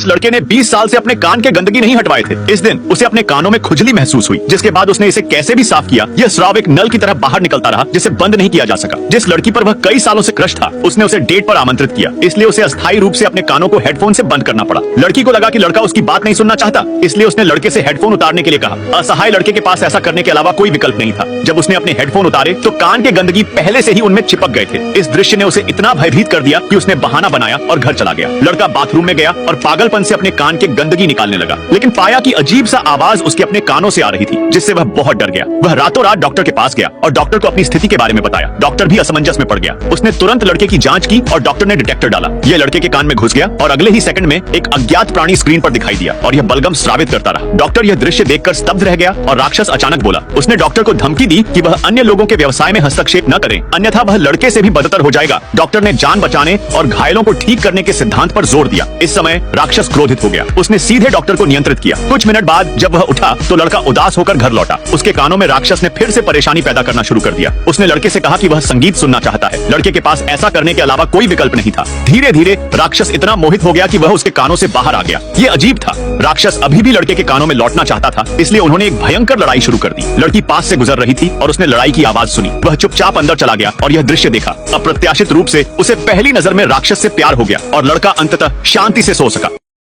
इस लड़के ने 20 साल से अपने कान के गंदगी नहीं हटवाए थे। इस दिन उसे अपने कानों में खुजली महसूस हुई, जिसके बाद उसने इसे कैसे भी साफ किया, यह स्राव एक नल की तरह बाहर निकलता रहा, जिसे बंद नहीं किया जा सका। जिस लड़की पर वह कई सालों से क्रश था, उसने उसे डेट पर आमंत्रित किया, इसलिए उसे अस्थायी रूप से अपने कानों को हेडफोन से बंद करना पड़ा। लड़की को लगा कि लड़का उसकी बात नहीं सुनना चाहता, इसलिए उसने लड़के से हेडफोन उतारने के लिए कहा। असहाय लड़के के पास ऐसा करने के अलावा कोई विकल्प नहीं था। जब उसने अपने हेडफोन उतारे तो कान के गंदगी पहले से ही उनमें चिपक गए थे। इस दृश्य ने उसे इतना भयभीत कर दिया कि उसने बहाना बनाया और घर चला गया। लड़का बाथरूम में गया और पागलपन से अपने कान के गंदगी निकालने लगा, लेकिन पाया कि अजीब सा आवाज उसके अपने कानों से आ रही थी, जिससे वह बहुत डर गया। वह रातों रात डॉक्टर के पास गया और डॉक्टर को अपनी स्थिति के बारे में बताया। डॉक्टर भी असमंजस में पड़ गया। उसने तुरंत लड़के की जांच की और डॉक्टर ने डिटेक्टर डाला। यह लड़के के कान में घुस गया और अगले ही सेकंड में एक अज्ञात प्राणी स्क्रीन पर दिखाई दिया और यह बलगम स्रावित करता रहा। डॉक्टर यह दृश्य देखकर स्तब्ध रह गया और राक्षस अचानक बोला। उसने डॉक्टर को धमकी दी कि वह अन्य लोगों के व्यवसाय में हस्तक्षेप न करे, अन्यथा वह लड़के से भी बदतर हो जाएगा। डॉक्टर ने जान बचाने और घायलों को ठीक करने के सिद्धांत पर जोर दिया। इस समय राक्षस क्रोधित हो गया। उसने सीधे डॉक्टर को नियंत्रित किया। कुछ मिनट बाद जब वह उठा तो लड़का उदास होकर घर लौटा। उसके कानों में राक्षस ने फिर से परेशानी पैदा करना शुरू कर दिया। उसने लड़के से कहा कि वह संगीत सुनना चाहता है। लड़के के पास ऐसा करने के अलावा कोई विकल्प नहीं था। धीरे धीरे राक्षस इतना मोहित हो गया कि वह उसके कानों से बाहर आ गया। ये अजीब था। राक्षस अभी भी लड़के के कानों में लौटना चाहता था, इसलिए उन्होंने एक भयंकर लड़ाई शुरू कर दी। लड़की पास से गुजर रही थी और उसने लड़ाई की आवाज सुनी। वह चुपचाप अंदर चला गया और यह दृश्य देखा। अप्रत्याशित रूप से उसे पहली नजर में राक्षस से प्यार हो गया और लड़का अंततः शांति से सो सका।